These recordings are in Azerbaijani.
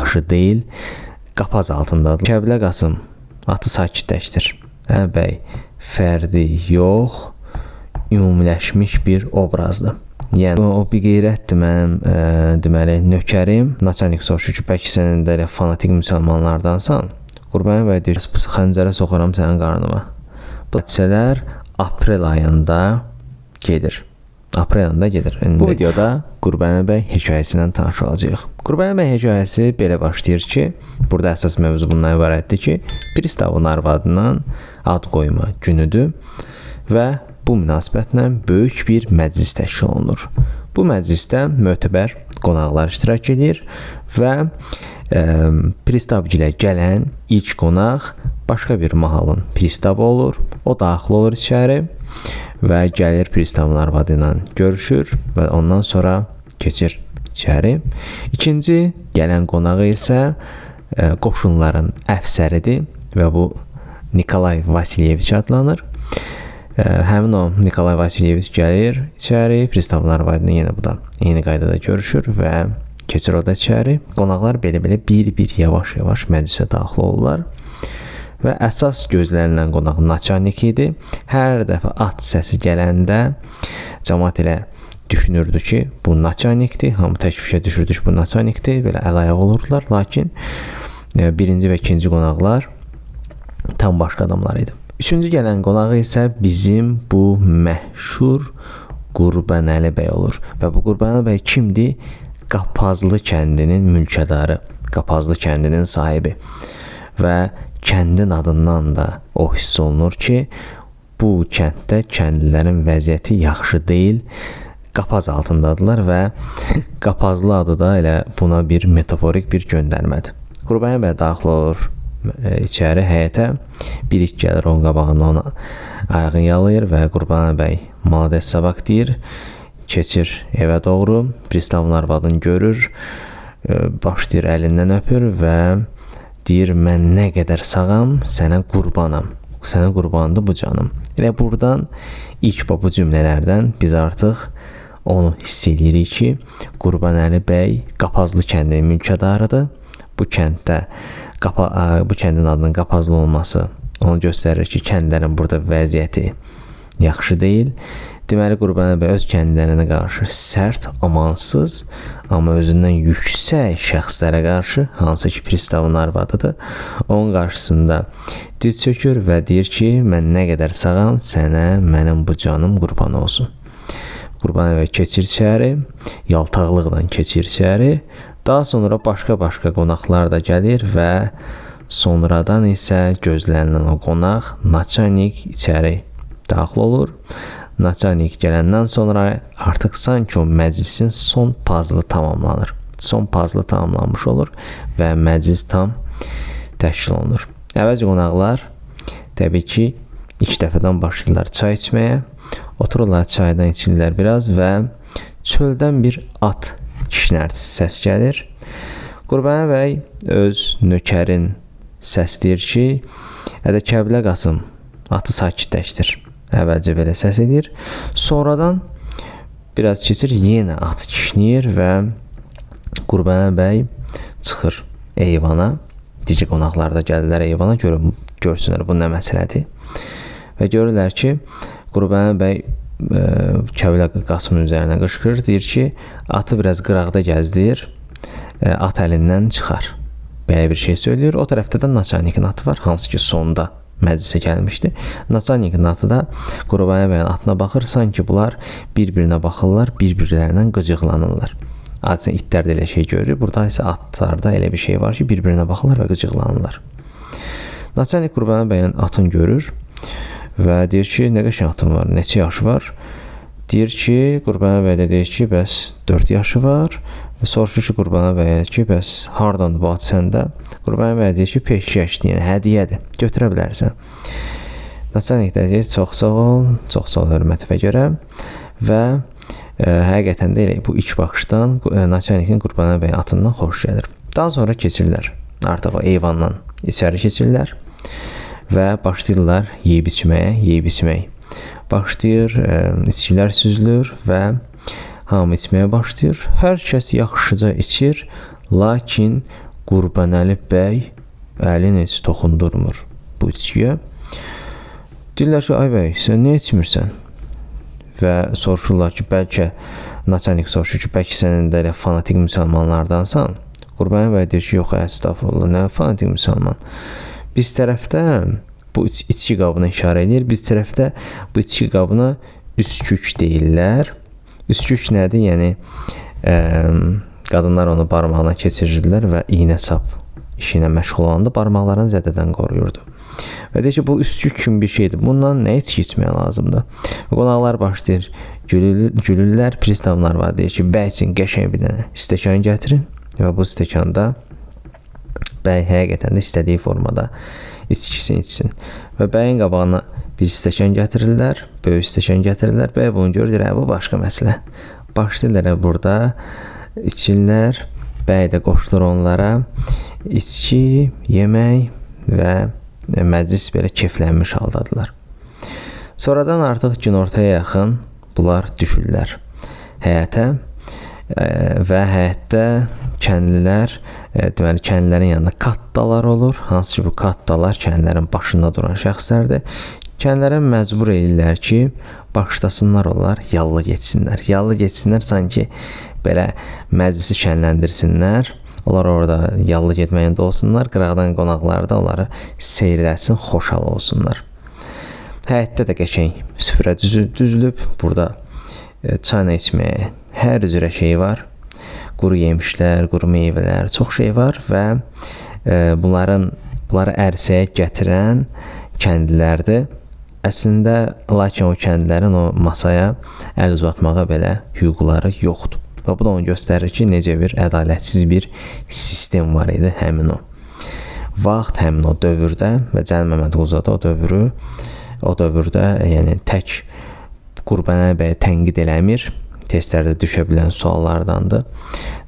yaxşı deyil, qapaz altındadır. Kəblə Qasım atı sakitləşdir. Qurbanəli bəy fərdi yox, ümumiləşmiş bir obrazdır. Yəni o bir qeyrətdir mənim deməli nökərim. Naçalnik soruşur ki, bəlkə sən də elə fanatik müsəlmanlardansan. Qurbanəli bəy deyir, bu xəncərə soxaram sənin qarnıma. Bu hadisələr aprel ayında gedir. Bu videoda Qurbanəli bəy hekayəsindən tanış olacağıq. Qurbanəli bəy hekayəsi belə başlayır ki, burada əsas mövzu bundan ibarətdir ki, pristavın arvadından ad qoyma günüdür və bu münasibətlə böyük bir məclis təşkil olunur. Bu məclisdə mötəbər qonaqlar iştirak edir və pristavgilə gələn ilk qonaq başqa bir mahalın pristavı olur. O daxil olur içəri və gəlir pristavın arvadı ilə görüşür və ondan sonra keçir içəri. İkinci gələn qonağı isə qoşunların əfsəridir və bu Nikolay Vasilyeviç adlanır. Həmin o Nikolay Vasilyeviç gəlir içəri, pristavın arvadı ilə yenə bu da eyni qaydada görüşür və keçir o da içəri. Qonaqlar belə-belə bir-bir yavaş-yavaş məclisə daxil olurlar. Və əsas gözlənilən qonaq naçalnik idi. Hər dəfə at səsi gələndə cəmaət elə düşünürdü ki, bu naçalnikdir. Hamı təşvişə düşürdü ki, bu naçalnikdir. Belə əl-ayaq olurdular. Lakin birinci və ikinci qonaqlar tam başqa adamlar idi. Üçüncü gələn qonağı isə bizim bu məşhur Qurbanəli bəy olur. Və bu Qurbanəli bəy kimdir? Qapazlı kəndinin mülkədarı, Qapazlı kəndinin sahibi. Və kəndin adından da o hiss olunur ki, bu kənddə kəndlilərin vəziyyəti yaxşı deyil, qapaz altındadılar və Qapazlı adı da elə buna bir metaforik bir göndərmədir. Qurbanəli bəy daxil olur içəri həyətə, bir iş gəlir onun qabağında ona ayağını yalayır və Qurbanəli bəy malades sabak deyir, keçir evə doğru, pristavın arvadını görür, başlayır əlindən öpür və deyir, mən nə qədər sağam, sənə qurbanam, sənə qurbandır bu canım. Elə buradan ilk bu cümlələrdən biz artıq onu hiss edirik ki, Qurbanəli bəy Qapazlı kəndinin mülkədarıdır. Bu kənddə bu kəndin adının Qapazlı olması onu göstərir ki, kəndlərin burada vəziyyəti yaxşı deyil. Deməli, Qurbanəli bəy öz kəndlərinə qarşı sərt, amansız, amma özündən yüksək şəxslərə qarşı, hansı ki, pristavın arvadıdır, onun qarşısında diz çökür və deyir ki, mən nə qədər sağam, sənə mənim bu canım qurban olsun. Qurbanəli bəy keçir içəri, yaltaqlıqla keçir içəri. Daha sonra başqa qonaqlar da gəlir və sonradan isə gözlənilən o qonaq naçalnik içəri daxil olur. Naçalnik gələndən sonra artıq sanki o məclisin son puzzle tamamlanır. Son puzzle tamamlanmış olur və məclis tam təşkil olunur. Əvvəlcə qonaqlar təbii ki, ilk dəfədən başlayırlar çay içməyə. Otururlar, çaydan içirlər biraz və çöldən bir at kişnərtisi səs gəlir. Qurbanəli bəy öz nökərin səsləyir ki, Kəblə Qasım atı sakitləşdir. Əvvəlcə belə səs edir. Sonradan biraz keçir, yenə at kişniyir və Qurbanəli bəy çıxır eyvana. Digər qonaqlar da gəlirlər eyvana, görsünlər bu nə məsələdir. Və görürlər ki, Qurbanəli bəy Kəblə Qasımın üzərinə qışqırır, deyir ki, atı biraz qıraqda gəzdir, at əlindən çıxar. Belə bir şey söylüyor. O tərəfdə də naçalnikin atı var, hansı ki sonda məclisə gəlmişdi. Naçalnikin atı da Qurbanəli bəyin atına baxır, sanki bunlar bir-birinə baxırlar, bir-birlərindən qıcıqlanırlar. Adətən itlər də elə şey görür. Burada isə atlarda elə bir şey var ki, bir-birinə baxırlar və qıcıqlanırlar. Naçalnik Qurbanəli bəyin atını görür və deyir ki, nə qəşəng atın var, neçə yaşı var? Deyir ki, Qurbanəli bəy də deyir ki, bəs 4 yaşı var. Və soruşur ki, Qurbanəli bəyə ki, bəs hardandır bu at səndə? Qurbanəli bəy deyir ki, peşkəşdir, yəni hədiyyədir, götürə bilərsən. Naçalnik də deyir, çox sağ ol hörmətimə görə və həqiqətən də elə bu ilk baxışdan naçalnikin Qurbanəli bəyin atından xoş gəlir. Daha sonra keçirlər, artıq o eyvandan içəri keçirlər və başlayırlar yeyib içməyə. Başlayır, içkilər süzülür və hamı içməyə başlayır. Hər kəs yaxşıca içir, lakin Qurbanəli bəy əlini heç toxundurmur bu içkiyə. Deyirlər ki, ay bəy, sən niyə içmirsən? Və soruşurlar ki, bəlkə naçalnik soruşur ki, bəlkə sənin də elə fanatik müsəlmanlardansan. Qurbanəli bəy deyir ki, yox, əstəğfurullah, nə fanatik müsəlman? Biz tərəfdə bu içki qabına işarə edir. Biz tərəfdə bu içki qabına üskük deyirlər. Üskük nədir? Yəni qadınlar onu barmağına keçirirdilər və iynə sap işi ilə məşğul olanda barmaqlarını zədədən qoruyurdu. Və deyir ki, bu üskük kimi bir şeydir. Bundan nə içki içmək lazımdır? Və qonaqlar başlayır, gülürlər, pristavlar var, deyir ki, bəy üçün qəşəng bir dənə stəkan gətirin və bu stəkanda bəy həqiqətən də istədiyi formada içkisini içsin. Və bəyin qabağına bir stəkan gətirirlər, böyük stəkan gətirirlər. Bəy bunu görür, bu başqa məsələ. Başlayırlar burada içirlər. Bəy də qoşulur onlara. İçki, yemək və məclis belə keyflənmiş haldadılar. Sonradan artıq günortaya yaxın bunlar düşürlər həyətə və həyətdə kəndlilər, deməli kəndlilərin yanında kattalar olur. Hansı ki bu kattalar kəndlilərin başında duran şəxslərdir. Kəndlilərə məcbur edirlər ki, başlasınlar onlar yallı getsinlər. Yallı getsinlər sanki belə məclisi şənləndirsinlər. Onlar orada yallı getməyində olsunlar. Qıraqdan qonaqlar da onları seyr etsin, xoşhal olsunlar. Həyətdə də qəşəng süfrə düzülüb. Burada çayla içməyə hər cürə şey var. Quru yemişlər, quru meyvələr, çox şey var və bunları ərsəyə gətirən kəndlilərdir. Əslində, lakin o kəndlilərin o masaya əl uzatmağa belə hüquqları yoxdur. Və bu da onu göstərir ki, necə bir ədalətsiz bir sistem var idi həmin o vaxt, həmin o dövrdə və Cəlil Məmmədquluzadə o dövrdə yəni tək Qurbanəli bəyi tənqid eləmir. Testlərdə düşə bilən suallardandır.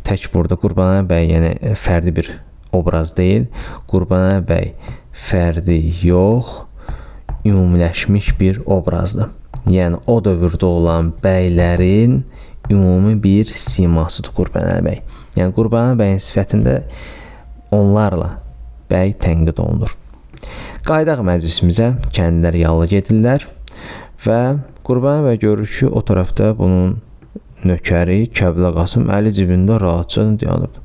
Tək burada Qurbanəli bəy yəni fərdi bir obraz deyil. Qurbanəli bəy fərdi yox, ümumiləşmiş bir obrazdır. Yəni o dövrdə olan bəylərin ümumi bir simasıdır Qurbanəli bəy. Yəni Qurbanəli bəyin sifətində onlarla bəy tənqid olunur. Qaydaq məclisimizə kəndlilər yallı gedirlər və Qurbanəli bəy görür ki, o tərəfdə bunun nökəri Kəblə Qasım əli cibində rahatca dayanıb.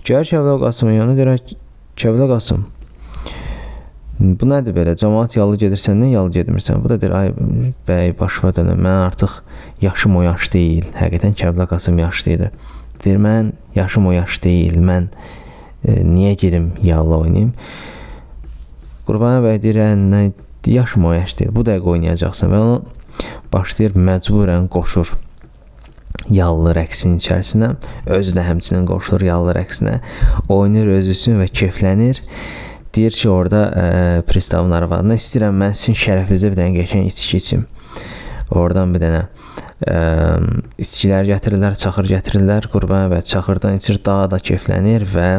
Gəlir Kəblə Qasımın yanına deyir, Kəblə Qasım, bu nədir belə? Cəmaət yallı gedirsən, nə yallı gedirmirsən? Bu da deyir, ay bəy, başıma dönüm, mən artıq yaşım o yaş deyil. Həqiqətən Kəblə Qasım yaşlı idi. Deyir, mən yaşım o yaş deyil, mən niyə girim yallı oynayayım? Qurbanəli bəy deyir, nə yaşım o yaş deyil, bu dəqiqə oynayacaqsan və onu başlayır məcburən qoşur yallı rəqsin içərisinə, özü də həmçinin qoşulur yallı rəqsinə, oynayır özü üçün və keyflənir. Deyir ki, orada pristavın arvadına, istəyirəm mən sizin şərəfinizə bir dənə qəşəng içki içim. Oradan bir dənə içkilər gətirirlər, çaxır gətirirlər. Qurbanəli bəy çaxırdan içir, daha da keyflənir və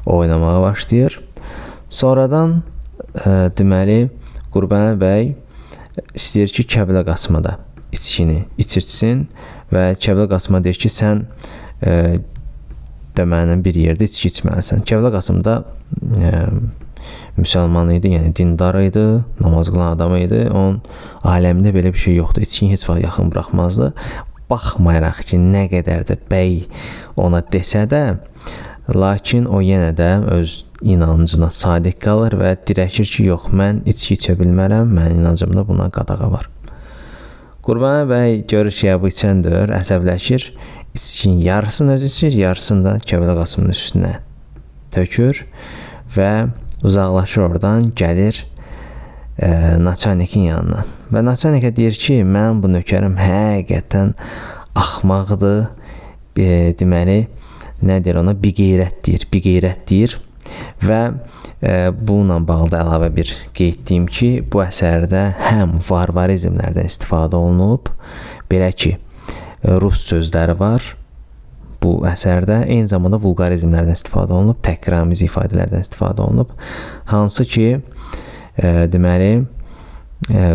oynamağa başlayır. Sonradan deməli Qurbanəli bəy istəyir ki, Kəblə Qasıma da içkini içirtsin və Kəblə Qasıma deyir ki, sən deməli bir yerdə içki içməlisən. Kəblə Qasım da müsəlman idi, yəni dindar idi, namaz qılan adam idi. Onun aləmində belə bir şey yoxdur. İçkini heç vaxt yaxın buraxmazdı. Baxmayaraq ki, nə qədər də bəy ona desə də, lakin o yenə də öz inancına sadiq qalır və dirəşir ki, yox, mən içki içə bilmərəm, mənim inancımda buna qadağa var. Qurbanəli bəy görür ki, bu içəndir, əsəbləşir. İçkinin yarısını özü içir, yarısını da Kəblə Qasımın üstünə tökür və uzaqlaşır oradan, gəlir naçalnikin yanına. Və naçalnikə deyir ki, mən bu nökərim həqiqətən axmaqdır. Deməli, nə deyir ona? Biqeyrət deyir. Və bununla bağlı da əlavə bir qeyd deyim ki, bu əsərdə həm varvarizmlərdən istifadə olunub, belə ki, rus sözləri var bu əsərdə, eyni zamanda vulqarizmlərdən istifadə olunub, təkraramizi ifadələrdən istifadə olunub, hansı ki, deməli,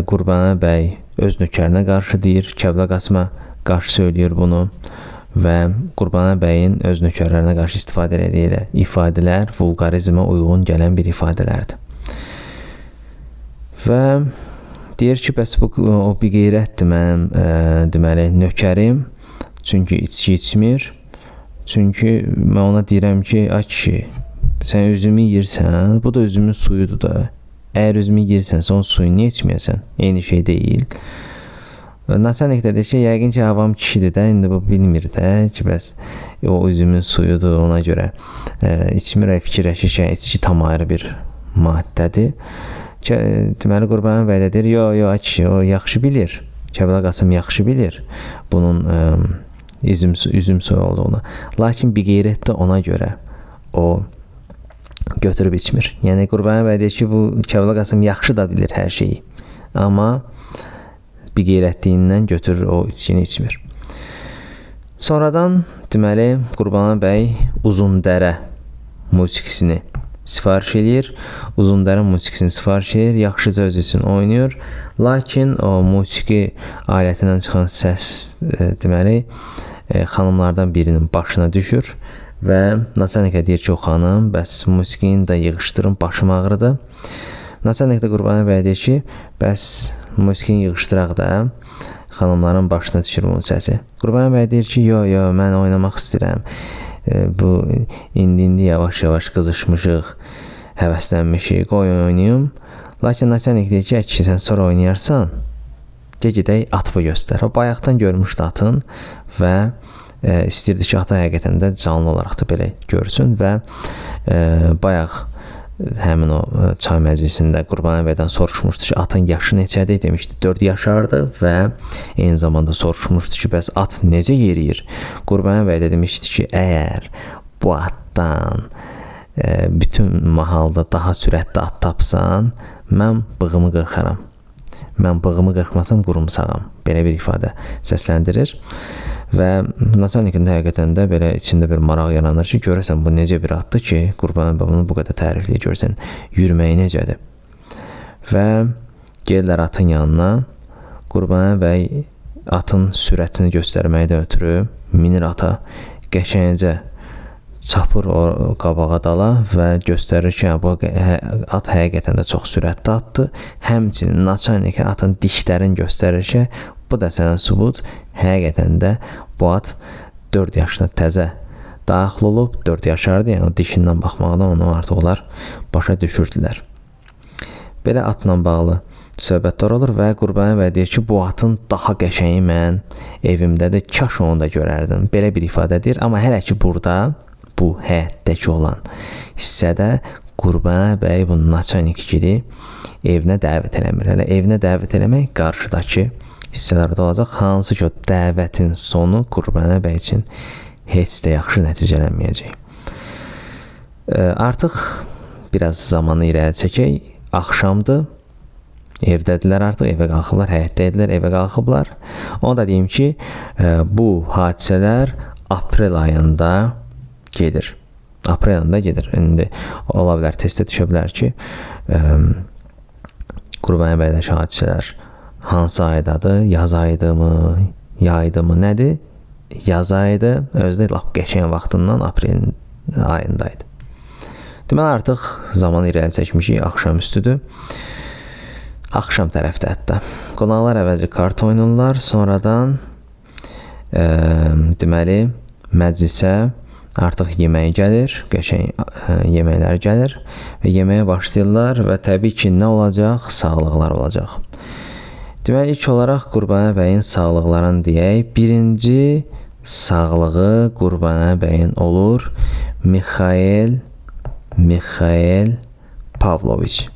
Qurbanəli bəy öz nökərinə qarşı deyir, Kəblə Qasıma qarşı söyləyir bunu və Qurbanəli bəyin öz nökərlərinə qarşı istifadə etdiyi ifadələr vulqarizmə uyğun gələn bir ifadələrdir. Və deyir ki, bəs bu o bir qeyrətdir mənim deməli nökərim, çünki içki içmir. Çünki mən ona deyirəm ki, ay kişi, sən üzümü yeyirsən, bu da üzümün suyudur da. Əgər üzümü yeyirsənsə, onun suyunu niyə içməyəsən? Eyni şey deyil. Naçalnik dedi ki, yəqin ki, avam kişidir də, indi bu bilmir də ki, bəs o üzümün suyudur, ona görə içmir, fikirləşir ki, içki tam ayrı bir maddədir. Deməli, Qurbanəli bəy də deyir, yox, kişi, o yaxşı bilir. Kərbəlayı Qasım yaxşı bilir bunun üzüm suyu olduğunu. Lakin bir qeyrətdə ona görə o götürüb içmir. Yəni, Qurbanəli bəy deyir ki, bu Kərbəlayı Qasım yaxşı da bilir hər şeyi. Amma bir qeyrətliyindən götürür o içkini içmir. Sonradan deməli Qurbanəli bəy Uzundərə musiqisini sifariş edir. Uzundərə musiqisini sifariş edir. Yaxşıca öz üçün oynayır. Lakin o musiqi alətindən çıxan səs deməli xanımlardan birinin başına düşür və Naçalnikə deyir ki, o xanım, bəs musiqini də yığışdırın, başım ağrıdır. Naçalnik də Qurbanəli bəy deyir ki, bəs musiqini yığışdıraq da xanımların başına düşür bunun səsi. Qurbanəli bəy deyir ki, yox, mən oynamaq istəyirəm. Bu indi yavaş-yavaş qızışmışıq, həvəslənmişik, qoy oynayım. Lakin Naçalnik deyir ki, ki, sən sonra oynayarsan, gedək atı göstər. O bayaqdan görmüşdü atın və istəyirdi ki, atı həqiqətən də canlı olaraq da belə görsün və bayaq həmin o çay məclisində Qurbanəli bəydən soruşmuşdu ki, atın yaşı neçədir? Demişdi, 4 yaşardı və eyni zamanda soruşmuşdu ki, bəs at necə yeriyir? Qurbanəli bəy də demişdi ki, əgər bu atdan bütün mahalda daha sürətli at tapsan, mən bığımı qırxaram. Mən bığımı qırxmasam qurumsağam. Belə bir ifadə səsləndirir. Və Naçalnikin həqiqətən də belə içində bir maraq yaranır ki, görəsən bu necə bir atdır ki, Qurbanəli bəy bunu bu qədər tərifləyir, görsən yürüməyi necədir. Və gəlirlər atın yanına. Qurbanəli bəy atın sürətini göstərməkdən ötürü minir ata, qəşəngcə çapır o qabağa dala və göstərir ki, bu at həqiqətən də çox sürətli atdır. Həmçinin Naçalnikə atın dişlərini göstərir ki, bu da sənə sübut, həqiqətən də bu at 4 yaşına təzə daxil olub, 4 yaşardı, yəni o dişindən baxmaqdan onu artıq onlar başa düşürdülər. Belə atla bağlı söhbətlər olur və Qurbanəli bəy deyir ki, bu atın daha qəşəngi mən evimdədir, kaş onu da görərdim. Belə bir ifadədir, amma hələ ki burada, bu həyətdəki olan hissədə Qurbanəli bəy bu Naçalnikgili evinə dəvət eləmir. Hələ evinə dəvət eləmək qarşıdakı hissələrdə olacaq, hansı ki o dəvətin sonu Qurbanəli bəy üçün heç də yaxşı nəticələnməyəcək. Artıq biraz zamanı irəli çəkək, axşamdır, evdədirlər artıq, evə qalxıblar, həyətdədirlər, evə qalxıblar. Onu da deyim ki, bu hadisələr aprel ayında gedir. Aprel ayında gedir. İndi ola bilər, testə düşə bilər ki, Qurbanəli bəydəki hadisələr hansı aydadır? Yaz ayıdımı? Yaydımı? Nədir? Yaz ayıydı. Özdə lap qəşəng vaxtından aprelin ayındaydı. Deməli, artıq zaman irəli çəkmişik, axşam üstüdür. Axşam tərəfdə hətta. Qonaqlar əvvəlcə kart oynayırlar, sonradan deməli, məclisə artıq yemək gəlir, qəşəng yeməklər gəlir və yeməyə başlayırlar və təbii ki, nə olacaq? Sağlıqlar olacaq. Deməli, ilk olaraq Qurbanəli bəyin sağlıqlarını deyək. Birinci sağlığı Qurbanəli bəyin olur Mikhail Pavloviç.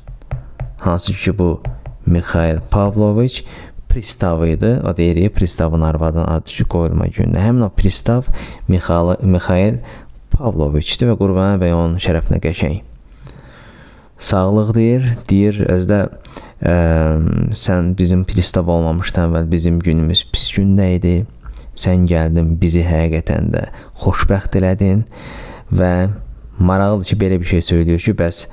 Hansı ki, bu Mikhail Pavloviç pristav idi. O deyirik, pristavın arvadının adı qoyulma günündə. Həmin o pristav Mikhail Pavloviçdir və Qurbanəli bəy onun şərəfinə qəşəng sağlıq deyir, özdə sən bizim pristav olmamışdan əvvəl bizim günümüz pis gündə idi. Sən gəldin, bizi həqiqətən də xoşbəxt elədin və maraqlıdır ki, belə bir şey söylüyor ki, bəs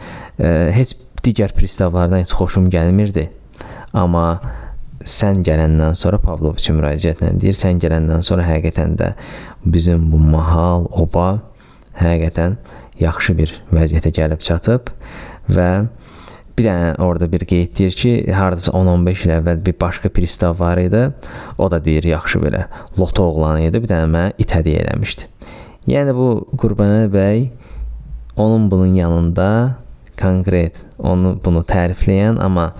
heç digər pristavlardan heç xoşum gəlmirdi. Amma sən gələndən sonra Pavloviç müraciətlə deyir, sən gələndən sonra həqiqətən də bizim bu mahal, oba həqiqətən yaxşı bir vəziyyətə gəlib çatıb və bir dənə orada bir qeyd deyir ki, hardasa 10-15 il əvvəl bir başqa pristav var idi. O da deyir, yaxşı belə loto oğlanı idi. Bir dənə mənə it hədiyyə eləmişdi. Yəni bu Qurbanəli bəy onun bunun yanında konkret bunu tərifləyən, amma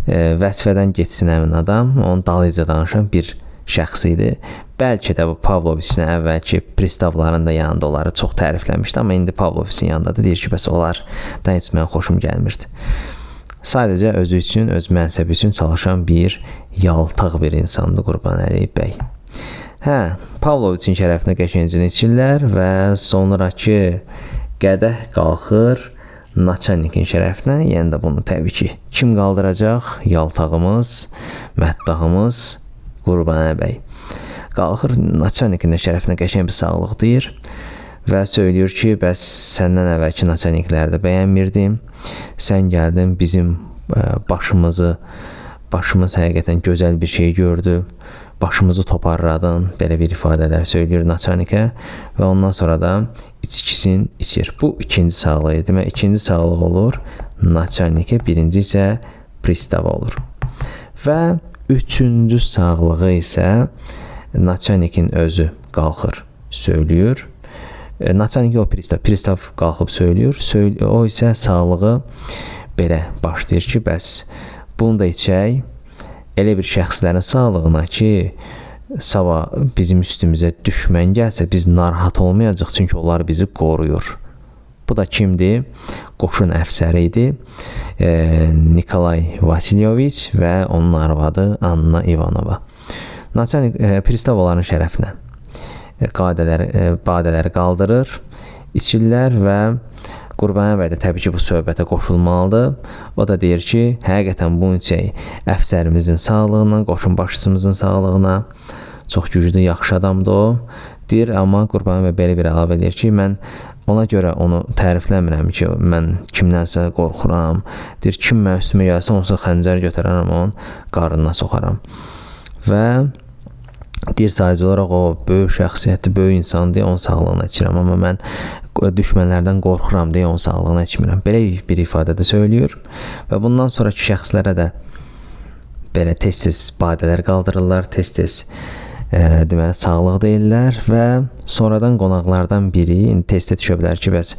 vəzifədən getsin həmin adam, onun dalıyca danışan bir şəxs idi. Bəlkə də bu Pavloviçin əvvəlki pristavların da yanında onları çox tərifləmişdi, amma indi Pavloviçin yanında da deyir ki, bəs onlardan heç mənə xoşum gəlmirdi. Sadəcə özü üçün, öz mənsəbi üçün çalışan bir yaltaq bir insandı Qurbanəli bəy. Pavloviçin şərəfinə qəşəngcini içirlər və sonraki qədəh qalxır naçalnikin şərəfinə. Yəni də bunu təbii ki, kim qaldıracaq? Yaltağımız, məddahımız Qurbanəli bəy. Qalxır naçalnikin də şərəfinə qəşəng bir sağlıq deyir və söylüyor ki, bəs səndən əvvəlki naçalnikləri də bəyənmirdim. Sən gəldin, bizim başımız həqiqətən gözəl bir şey gördü. Başımızı toparladın, belə bir ifadələr söylüyor naçalnikə və ondan sonra da içkisin içir. Bu ikinci sağlığı idi. Demək, ikinci sağlıq olur naçalnikə, birinci isə pristava olur. Və üçüncü sağlığı isə naçalnikin özü qalxır, söylüyor. Naçalnik o pristav qalxıb söylüyor. O isə sağlığı belə başlayır ki, bəs bunu da içək elə bir şəxslərin sağlığına ki, sabah bizim üstümüzə düşmən gəlsə biz narahat olmayacaq, çünki onlar bizi qoruyur. Bu da kimdir? Qoşun əfsəri idi. Nikolay Vasilyeviç və onun arvadı Anna Ivanova. Naçalnik pristavaların şərəfinə badələri qaldırır, içirlər və Qurbanəli bəy də təbii ki, bu söhbətə qoşulmalıdır. O da deyir ki, həqiqətən bunu içək əfsərimizin sağlığına, qoşun başçımızın sağlığına. Çox güclü, yaxşı adamdır o. Deyir, amma Qurbanəli bəy belə bir əlavə edir ki, mən ona görə onu tərifləmirəm ki, mən kimdənsə qorxuram. Deyir, kim mən üstümə gəlsə, onsuz xəncər götürərəm, onun qarnına soxaram. Və deyir, sadəcə olaraq o böyük şəxsiyyətli, böyük insan deyə onun sağlığına içirəm, amma mən düşmənlərdən qorxuram deyə onun sağlığına içmirəm. Belə bir ifadədə söylüyor və bundan sonraki şəxslərə də belə tez-tez badələr qaldırırlar, tez-tez deməli sağlıq deyirlər və sonradan qonaqlardan biri tez-tez düşə bilər ki, bəs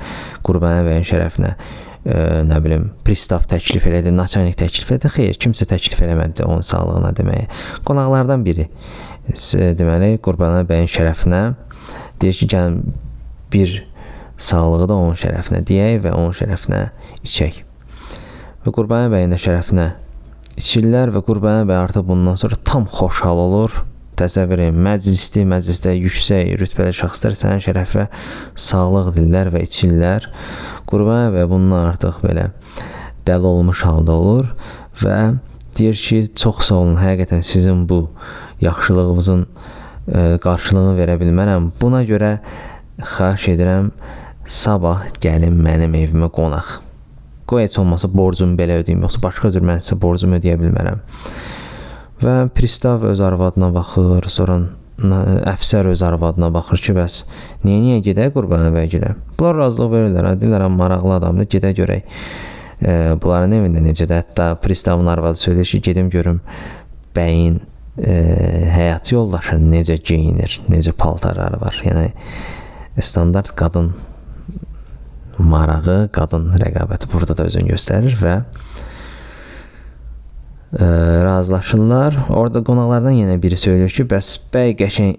Qurbanəli bəyin şərəfinə nə bilim pristav təklif elədi, naçalnik təklif elədi. Xeyr, kimsə təklif eləmədi onun sağlığına deməyə. Qonaqlardan biri deməli Qurbanəli bəyin şərəfinə deyir ki, gəlin bir sağlığı da onun şərəfinə deyək və onun şərəfinə içək. Və Qurbanəli bəyin də şərəfinə içirlər və Qurbanəli bəy artıq bundan sonra tam xoşhal olur. Təsəvvür edin, məclisdə yüksək rütbəli şəxslər sənin şərəfə sağlıq dillər və içirlər. Qurbanəli bəy bundan artıq belə dəli olmuş halda olur və deyir ki, çox sağ olun, həqiqətən sizin bu yaxşılığınızın qarşılığını verə bilmərəm. Buna görə xahiş edirəm, sabah gəlin mənim evimə qonaq. Qoy heç olmasa borcumu belə ödəyim, yoxsa başqa cür mən sizə borcumu ödəyə bilmərəm. Və pristav öz arvadına baxır, sonra əfsər öz arvadına baxır ki, bəs niyə gedək Qurbanəli bəy gedək? Bunlar razılıq verirlər, deyirlər, maraqlı adamdır, gedək görək. Bunların evində necədir? Hətta pristavın arvadı söyləyir ki, gedim görüm bəyin həyat yoldaşı necə geyinir, necə paltarları var. Yəni standart qadın marağı, qadın rəqabəti burada da özünü göstərir və razılaşırlar. Orada qonaqlardan yenə biri söylüyor ki, bəs bəy qəşəng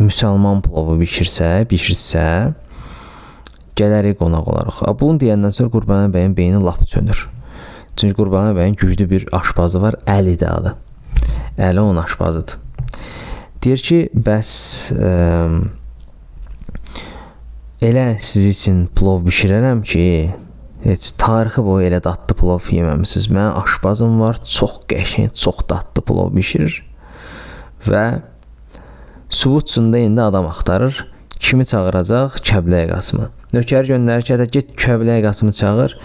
müsəlman plovu bişirsə, gələrik qonaq olaraq. Bunu deyəndən sonra Qurbanəli bəyin beyni lap sönür. Çünki Qurbanəli bəyin güclü bir aşpazı var, Əlidir adı. Əli onun aşpazıdır. Deyir ki, bəs elə siz üçün plov bişirərəm ki, heç tarixi boyu elə dadlı plov yeməmisiniz. Mənim aşpazım var, çox qəşəng, çox dadlı plov bişirir və Suvutsunda indi adam axtarır. Kimi çağıracaq? Kəbləyə Qasımı. Nökər göndərir ki, get Kəbləyə Qasımı çağır.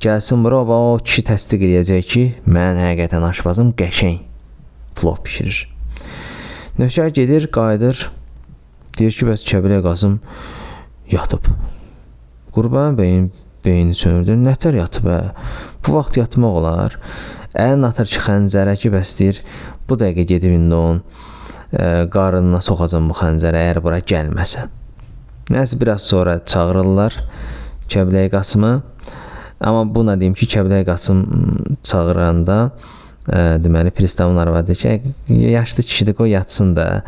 Gəlsin bura, o kişi təsdiq edəcək ki, mən həqiqətən aşpazım qəşəng plov bişirir. Nökər gedir, qayıdır. Deyir ki, bəs Kəblə Qasım yatıb. Qurbanəli bəyin beyni sönürdü. Nətər yatıb hə? Bu vaxt yatmaq olar. Əlini atır ki, xəncərə ki, bəs deyir, bu dəqiqə gedib indi onun qarnına soxacam bu xəncərə, əgər bura gəlməsə. Nəsə biraz sonra çağırırlar Kəblə Qasımı. Amma buna deyim ki, Kəblə Qasım çağıranda deməli pristavın arvadı ki, yaşlı kişidir, o yatsın da.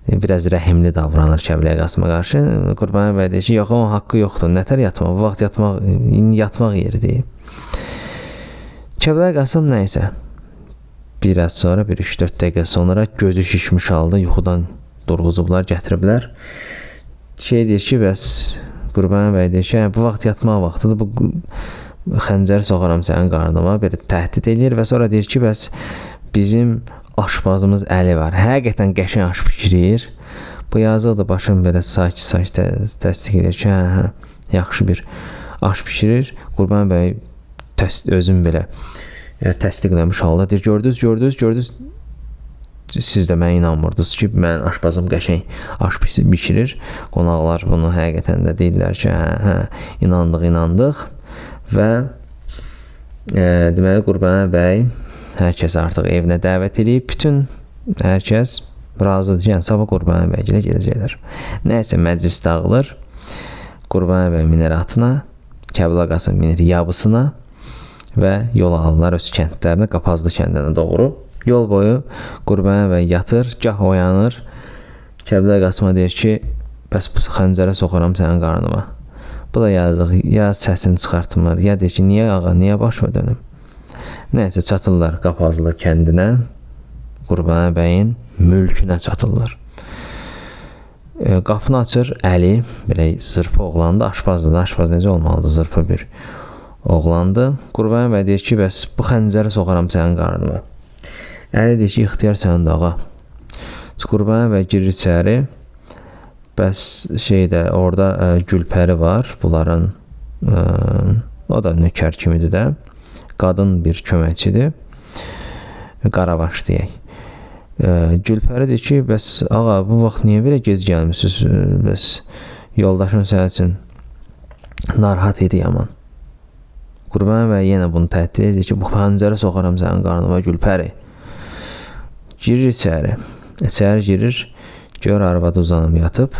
Biraz rəhimli davranır Kəblə Qasıma qarşı. Qurbanəli bəy deyir ki, yox, onun haqqı yoxdur. Nətər yatmaq? Bu vaxt yatmaq yeridir. Kəblə Qasım nəysə biraz sonra, bir 3-4 dəqiqə sonra gözü şişmiş halda yuxudan durğuzublar, gətiriblər. Deyir ki, bəs Qurbanəli bəy deyir ki, bu vaxt yatmaq vaxtıdır. Bu xəncər soxaram sənin qarnıma, belə təhdid edir və sonra deyir ki, bəs bizim aşpazımız Əli var. Həqiqətən qəşəng aş bişirir. Bu yazıqdır, başım belə sakit təsdiq edir ki, yaxşı bir aş bişirir. Qurbanəli bəy özüm belə təsdiqləmiş halda deyir, gördünüz. Siz də mənə inanmırdınız ki, mən aşpazım qəşəng aş bişirir. Qonaqlar bunu həqiqətən də deyirlər ki, inandıq və deməli Qurbanəli bəy hər kəs artıq evinə dəvət edib, bütün hər kəs razıdır ki, sabah Qurbanəli bəy gedəcəklər. Nəysə məclis dağılır. Qurbanəli bəy minir atına, Kəblə Qasım minir yabısına və yol alırlar öz kəndlərinə, Qapazlı kəndinə doğru. Yol boyu Qurbanəli bəy yatır, gah oyanır. Kəblə Qasıma deyir ki, bəs bu xəncərə soxaram sənin qarnıma. Bu da yazıq, ya səsini çıxartmır, ya deyir ki, niyə ağa, niyə başıma dönüm? Nəysə çatırlar Qapazlı kəndinə, Qurbanəli bəyin mülkünə çatırlar. Qapını açır Əli, belə zırpı oğlandı, aşpazdır. Aşpaz necə olmalıdır, zırpı bir oğlandı. Qurbanəli bəy deyir ki, bəs bu xəncəri soxaram sənin qarnıma. Əli deyir ki, ixtiyar sənin dağa. Qurbanəli bəy girir içəri. Bəs orada Gülpəri var, bunların o da nökər kimidir də. Qadın bir köməkçidir. Qarabaş deyək. Gülpəri deyir ki, bəs ağa, bu vaxt niyə belə gec gəlmişsiniz? Bəs yoldaşın sənin üçün narahat idi yaman. Qurbanəli bəy yenə bunu təhdid edir ki, bu xəncəri soxaram sənin qarnıma Gülpəri. Girir içəri. İçəri girir. Gör arvadı uzanıb yatıb.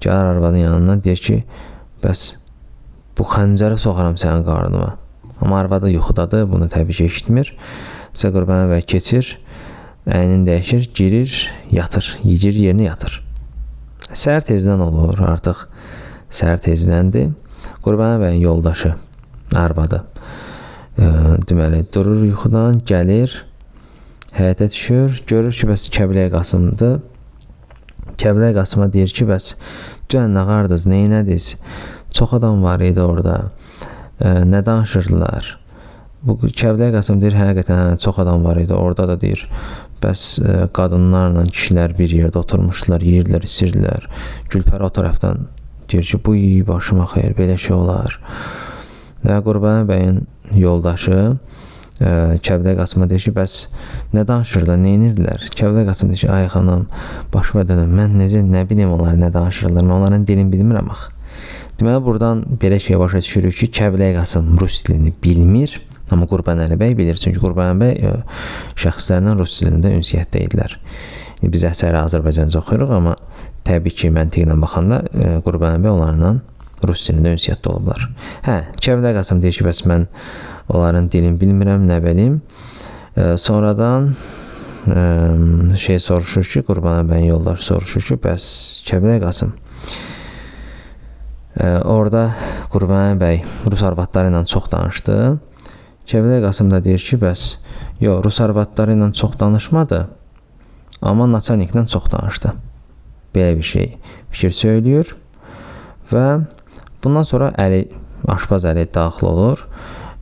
Gəlir arvadın yanından deyir ki, bəs bu xəncəri soxaram sənin qarnıma. Amma arvadı yuxudadır, bunu təbii ki eşitmir. Sizə Qurbanəli bəy keçir, əynini dəyişir, girir, yatır, yigir yerinə yatır. Səhər tezdən olur, artıq səhər tezdəndir. Qurbanəli bəyin yoldaşı, arvadı deməli durur yuxudan, gəlir, həyətə düşür, görür ki, bəs Kəblə Qasımdır. Kəblə Qasıma deyir ki, bəs dünən nə qardınız, neynədiniz? Çox adam var idi orada. Nə danışırdılar? Bu Kəblə Qasım deyir, həqiqətən çox adam var idi. Orada da deyir, bəs qadınlarla kişilər bir yerdə oturmuşdular, yeyirdilər, içirdilər. Gülpəri o tərəfdən deyir ki, bu başıma xeyir, belə şey olar. Və Qurbanəli bəyin yoldaşı Kəblə Qasıma deyir ki, bəs nə danışırlar, nə edirdilər? Kəblə Qasım deyir ki, ay xanım, başıma dönüm, mən nə bilim onlar nə danışırlar, mən onların dilini bilmirəm axı. Deməli, buradan belə şey başa düşürük ki, Kəblə Qasım rus dilini bilmir, amma Qurbanəli bəy bilir. Çünki Qurbanəli bəy şəxslərlə rus dilində ünsiyyətdə idilər. Biz əsəri Azərbaycanca oxuyuruq, amma təbii ki, məntiqlə baxanda Qurbanəli bəy onlarla rus dilində ünsiyyətdə olublar. Kəblə Qasım deyir ki, bəs mən onların dilini bilmirəm, nə bilim. Sonradan soruşur ki, Qurbanəli bəyin yoldaşı soruşur ki, bəs Kəblə Qasım, orada Qurbanəli bəy rus arvadları ilə çox danışdı. Kəblə Qasım da deyir ki, bəs rus arvadları ilə çox danışmadı, amma naçalniklə çox danışdı. Belə bir fikir söylüyor və bundan sonra aşpaz Əli daxil olur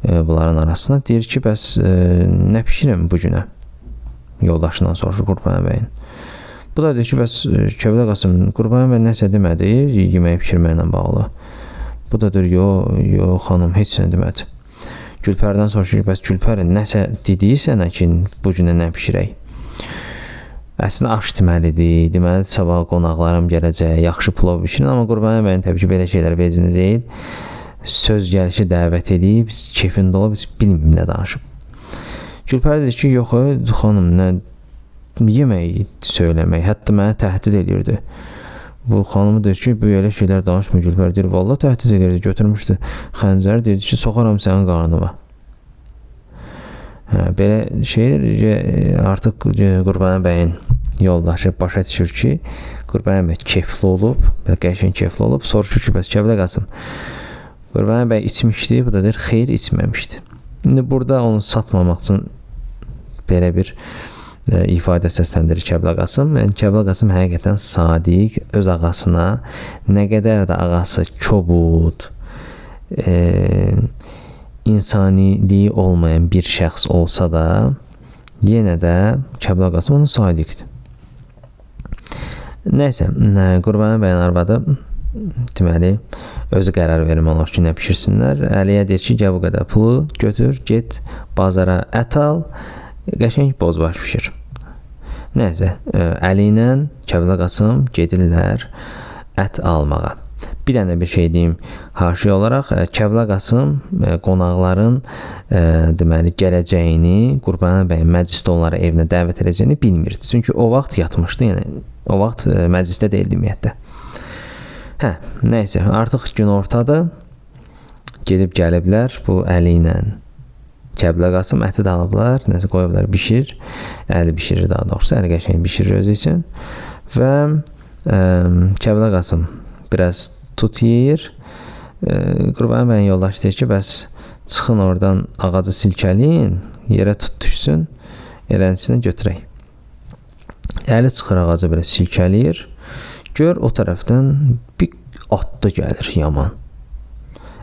bunların arasına. Deyir ki, bəs nə pişirim bu günə? Yoldaşından soruşur Qurbanəli bəyin. Bu da deyir ki, bəs Kəblə Qasım, Qurbanəli bəy nəsə demədi yeməyi pişirməklə bağlı. Bu da deyir, yo xanım, heç nə demədi. Gülpərdən soruşur ki, bəs Gülpər nəsə dediyi sənə ki, bu günə nə bişirək? Əslində aş deməlidir, deməli sabah qonaqlarım gələcək, yaxşı plov bişirin, amma Qurbanəli bəyin təbii ki, belə şeylər vecinə deyil. Söz gəlişi dəvət edib, keyfində olub, bilməyim nə danışıb. Gülpər dedi ki, yox, xanım, nə yemək söyləmək, hətta mənə təhdid edirdi. Bu xanımı deyir ki, bu elə şeylər danışmır. Gülpər deyir, vallahi təhdid edirdi, götürmüşdü xəncəri, dedi ki, soxaram sənin qarnıma. Belə şeydir, artıq Qurbanəli bəyin yoldaşı başa düşür ki, Qurbanəli bəy keyfli olub, qəşəng keyfli olub, soruşur ki, bəs Kəblə Qasım, Qurbanəli bəy içmişdi, bu da deyir, xeyr içməmişdi. İndi burada onu satmamaq üçün belə bir ifadə səsləndirir Kəblə Qasım. Yəni, Kəblə Qasım həqiqətən sadiq, öz ağasına, nə qədər də ağası kobud, insaniliyi olmayan bir şəxs olsa da, yenə də Kəblə Qasım onun sadiqdir. Nəysə, Qurbanəli bəyin arvadı deməli, özü qərar verim olur ki, nə pişirsinlər. Əliyə deyir ki, gəl bu qədər pulu götür, get bazara ət al, qəşəng bozbaş pişir. Nəysə, Əli ilə Kəblə Qasım gedirlər ət almağa. Bir dənə bir şey deyim, haşiyə olaraq Kəblə Qasım qonaqların deməli gələcəyini, Qurbanəli bəyin məclisdə onları evinə dəvət edəcəyini bilmirdi. Çünki o vaxt yatmışdı, yəni o vaxt məclisdə deyildi ümumiyyətlə. Nəysə, artıq gün ortadır. Gedib gəliblər bu Əli ilə Kəblə Qasım əti də alıblar, nəsə qoyublar, bişir. Əli bişirir daha doğrusu, Əli qəşəng bişirir özü üçün. Və Kəblə Qasım biraz tut yeyir. Qurbanəli bəyin yoldaşı deyir ki, bəs çıxın oradan ağacı silkəliyin, yerə tut düşsün, elənisinə götürək. Əli çıxır ağacı belə silkəliyir. Gör o tərəfdən bir at da gəlir yaman.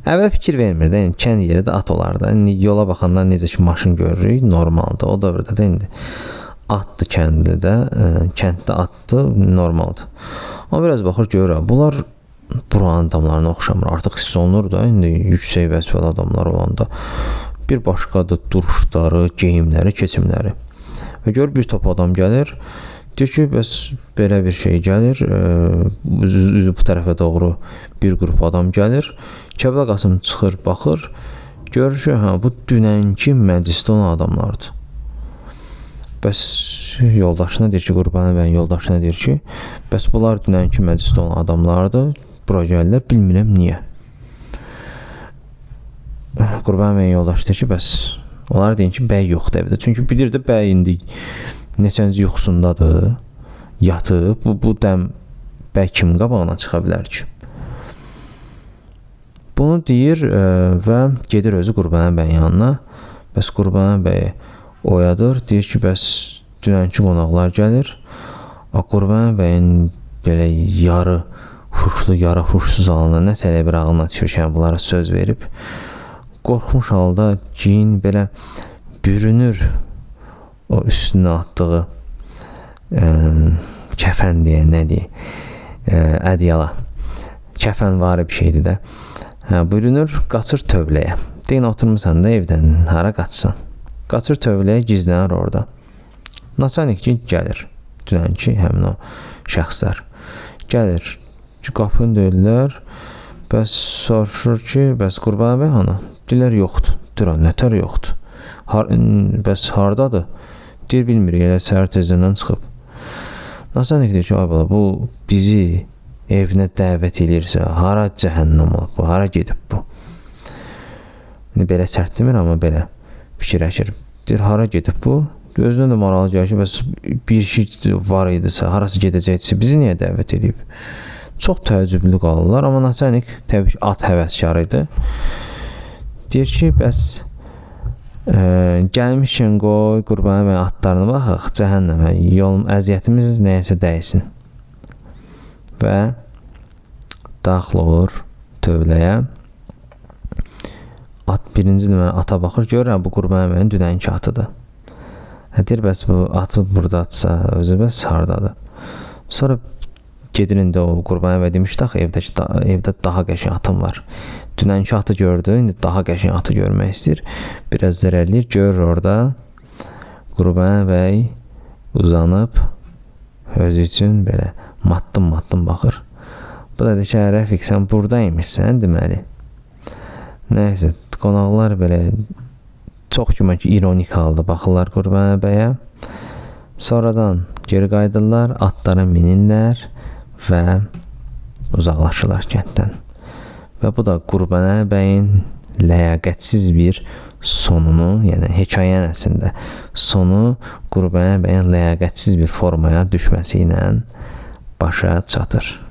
Əvvəl fikir vermir də, yəni kənd yeri də at olar da. İndi yola baxandan necə ki maşın görürük, normaldır. O dövrdə də indi atdı kənddə, kənddə atdı, normaldır. Amma biraz baxır görür, bunlar buranın adamlarına oxşamır. Artıq hiss olunur da, indi yüksək vəzifəli adamlar olanda bir başqadır duruşları, geyimləri, keçimləri. Və gör bir top adam gəlir. Deyir ki, bəs belə bir şey gəlir, üzü bu tərəfə doğru bir qrup adam gəlir. Kəblə Qasım çıxır, baxır, görür ki, bu dünənki məclisdə olan adamlardır. Bəs yoldaşına deyir ki, Qurbanəli bəyin yoldaşına deyir ki, bəs bunlar dünənki məclisdə olan adamlardır, bura gəlirlər, bilmirəm niyə. Qurbanəli bəyin yoldaşı deyir ki, bəs onlar deyir ki, bəy yoxdur evdə. Çünki bilir də bəy indi neçənci yuxusundadır, yatıb, bu dəm bəy kimin qabağına çıxa bilər ki? Bunu deyir və gedir özü Qurbanəli bəyin yanına. Bəs Qurbanəli bəyi oyadır, deyir ki, bəs dünənki qonaqlar gəlir. Qurbanəli bəyin belə yarı huşlu, yarı huşsuz halında nəsə elə bir ağlına düşür ki, bunlara söz verib. Qorxmuş halda cin belə bürünür o üstünə atdığı kəfən deyə, nə deyə, ədyala. Kəfən var bir şeydir də. Bürünür, qaçır tövləyə. Deyin, oturmuşsan da evdən, hara qaçsın. Qaçır tövləyə, gizlənir orada. Naçanikçi gəlir. Dünənki həmin o şəxslər. Gəlir, qapını döyürlər. Bəs soruşur ki, bəs Qurbanəli bəy hanı? Deyirlər, yoxdur. Deyir, nətər yoxdur? Bəs hardadır? Deyir, bilmirik, elə səhər tezdən çıxıb. Naçanik deyir ki, ay bala, bu bizi evinə dəvət edirsə, hara cəhənnəm olub bu, hara gedib bu? Belə sərt demir, amma belə fikirləşir. Deyir, hara gedib bu? Özünə də maralı gəlir ki, bəs bir şey var idisə, harası gedəcəksə, bizi niyə dəvət edib? Çox təəccüblü qalırlar, amma Naçanik təbii ki, at həvəskarı idi. Deyir ki, bəs gəlmişkən qoy Qurbanəli bəyin atlarına baxaq, cəhənnəmə, yolum, əziyyətimiz nəyəsə dəysin. Və daxil olur tövləyə. At birinci deməli ata baxır, görürəm bu Qurbanəli bəyin dünənki atıdır. Deyir, bəs bu atı buradadırsa, özü bəs hardadır? Sonra gedir indi o Qurbanəli bəy demişdi axı evdə daha qəşəng atım var. Dünənki atı gördü, indi daha qəşəng atı görmək istəyir. Biraz zərərləyir, görür orada Qurbanəli bəy uzanıb özü üçün belə matdım baxır. Bu da deyir ki, Rəfiq, sən buradaymışsən deməli. Nəysə, qonaqlar belə çox güman ki, ironik halda baxırlar Qurbanəli bəyə. Sonradan geri qayıdırlar, atlara minirlər və uzaqlaşırlar kənddən. Və bu da Qurbanəli bəyin ləyaqətsiz bir sonunu, yəni hekayənin əslində sonu Qurbanəli bəyin ləyaqətsiz bir formaya düşməsi ilə başa çatır.